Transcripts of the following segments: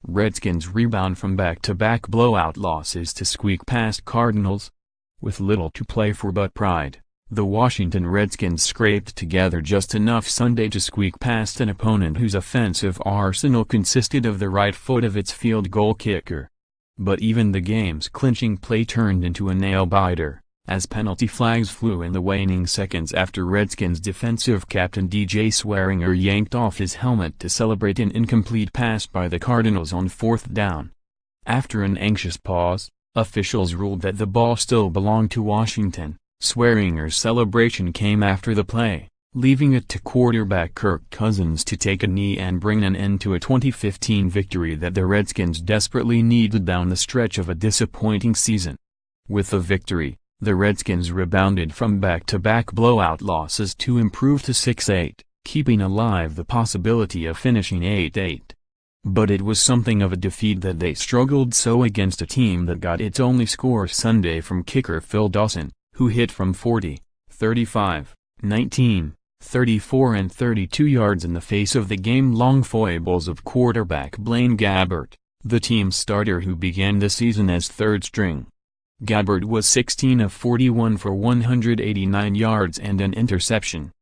Redskins rebound from back-to-back blowout losses to squeak past Cardinals. With little to play for but pride, the Washington Redskins scraped together just enough Sunday to squeak past an opponent whose offensive arsenal consisted of the right foot of its field goal kicker. But even the game's clinching play turned into a nail-biter, as penalty flags flew in the waning seconds after Redskins defensive captain DJ Swearinger yanked off his helmet to celebrate an incomplete pass by the Cardinals on 4th down. After an anxious pause, officials ruled that the ball still belonged to Washington. Swearinger's celebration came after the play, leaving it to quarterback Kirk Cousins to take a knee and bring an end to a 2015 victory that the Redskins desperately needed down the stretch of a disappointing season. With the victory, the Redskins rebounded from back-to-back blowout losses to improve to 6-8, keeping alive the possibility of finishing 8-8. But it was something of a defeat that they struggled so against a team that got its only score Sunday from kicker Phil Dawson, who hit from 40, 35, 19, 34 and 32 yards in the face of the game-long foibles of quarterback Blaine Gabbert, the team's starter who began the season as third string. Gabbert was 16 of 41 for 189 yards and an interception.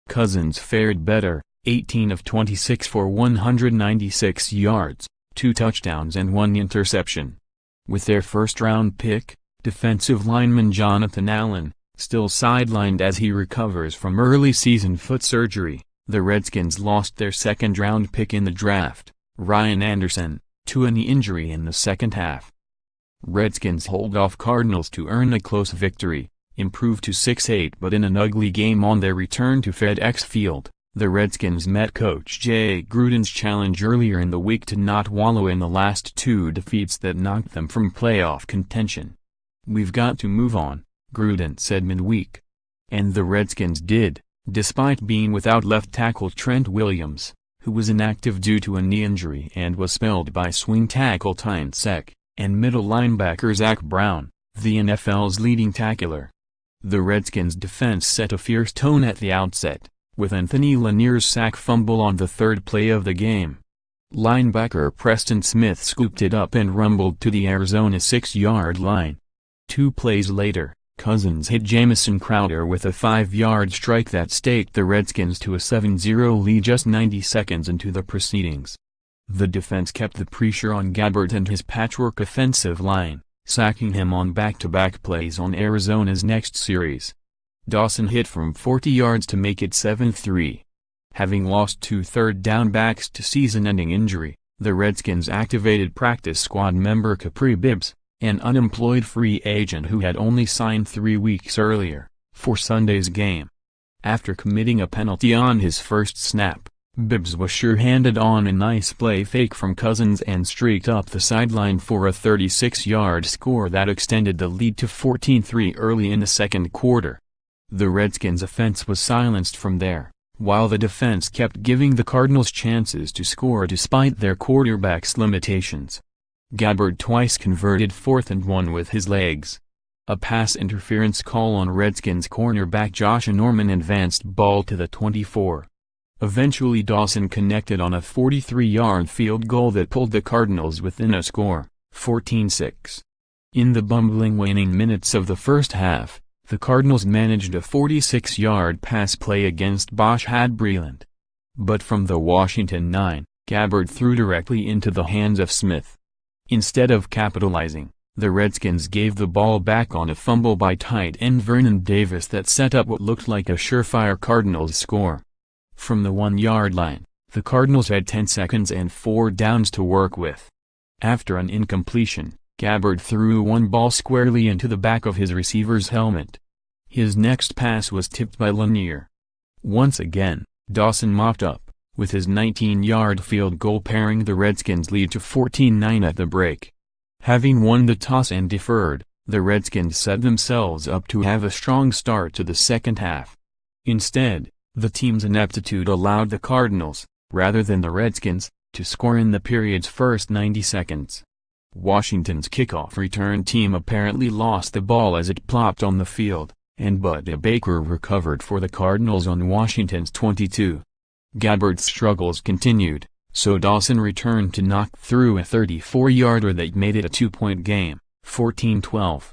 Cousins fared better, 18 of 26 for 196 yards, 2 touchdowns and 1 interception. With their first-round pick, defensive lineman Jonathan Allen, still sidelined as he recovers from early season foot surgery, the Redskins lost their second-round pick in the draft, Ryan Anderson, to a knee injury in the second half. Redskins hold off Cardinals to earn a close victory, improved to 6-8 but in an ugly game on their return to FedEx Field. The Redskins met coach Jay Gruden's challenge earlier in the week to not wallow in the last 2 defeats that knocked them from playoff contention. "We've got to move on," Gruden said midweek. And the Redskins did, despite being without left tackle Trent Williams, who was inactive due to a knee injury and was spelled by swing tackle Tyne Seck, and middle linebacker Zach Brown, the NFL's leading tackler. The Redskins' defense set a fierce tone at the outset, with Anthony Lanier's sack fumble on the 3rd play of the game. Linebacker Preston Smith scooped it up and rumbled to the Arizona 6-yard line. 2 plays later, Cousins hit Jamison Crowder with a 5-yard strike that staked the Redskins to a 7-0 lead just 90 seconds into the proceedings. The defense kept the pressure on Gabbert and his patchwork offensive line, sacking him on back-to-back plays on Arizona's next series. Dawson hit from 40 yards to make it 7-3. Having lost 2 third-down backs to season-ending injury, the Redskins activated practice squad member Kapri Bibbs, an unemployed free agent who had only signed 3 weeks earlier, for Sunday's game. After committing a penalty on his first snap, Bibbs was sure-handed on a nice play fake from Cousins and streaked up the sideline for a 36-yard score that extended the lead to 14-3 early in the second quarter. The Redskins' offense was silenced from there, while the defense kept giving the Cardinals chances to score despite their quarterback's limitations. Gabbert twice converted 4th and 1 with his legs. A pass interference call on Redskins cornerback Josh Norman advanced ball to the 24. Eventually Dawson connected on a 43-yard field goal that pulled the Cardinals within a score, 14-6. In the bumbling waning minutes of the first half, the Cardinals managed a 46-yard pass play against Bosch Breland. But from the Washington 9, Gabbert threw directly into the hands of Smith. Instead of capitalizing, the Redskins gave the ball back on a fumble by tight end Vernon Davis that set up what looked like a surefire Cardinals score. From the 1-yard line, the Cardinals had 10 seconds and 4 downs to work with. After an incompletion, Gabbert threw one ball squarely into the back of his receiver's helmet. His next pass was tipped by Lanier. Once again, Dawson mopped up, with his 19-yard field goal paring the Redskins' lead to 14-9 at the break. Having won the toss and deferred, the Redskins set themselves up to have a strong start to the second half. Instead, the team's ineptitude allowed the Cardinals, rather than the Redskins, to score in the period's first 90 seconds. Washington's kickoff return team apparently lost the ball as it plopped on the field, and Budda Baker recovered for the Cardinals on Washington's 22. Gabbard's struggles continued, so Dawson returned to knock through a 34-yarder that made it a 2-point game, 14-12.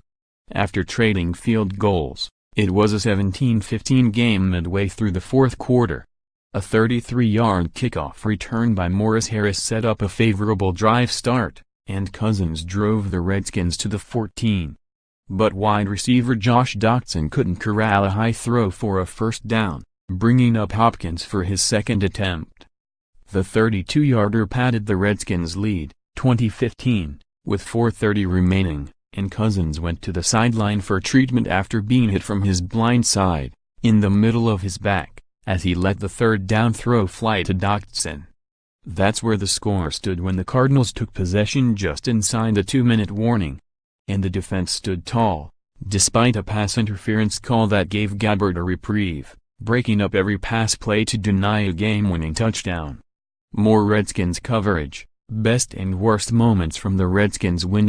After trading field goals, it was a 17-15 game midway through the fourth quarter. A 33-yard kickoff return by Morris Harris set up a favorable drive start, and Cousins drove the Redskins to the 14. But wide receiver Josh Doctson couldn't corral a high throw for a first down, bringing up Hopkins for his second attempt. The 32-yarder padded the Redskins' lead, 20-15, with 4:30 remaining, and Cousins went to the sideline for treatment after being hit from his blind side, in the middle of his back, as he let the third down throw fly to Doctson. That's where the score stood when the Cardinals took possession just inside the 2-minute warning. And the defense stood tall, despite a pass interference call that gave Gabbard a reprieve, breaking up every pass play to deny a game-winning touchdown. More Redskins coverage, best and worst moments from the Redskins window.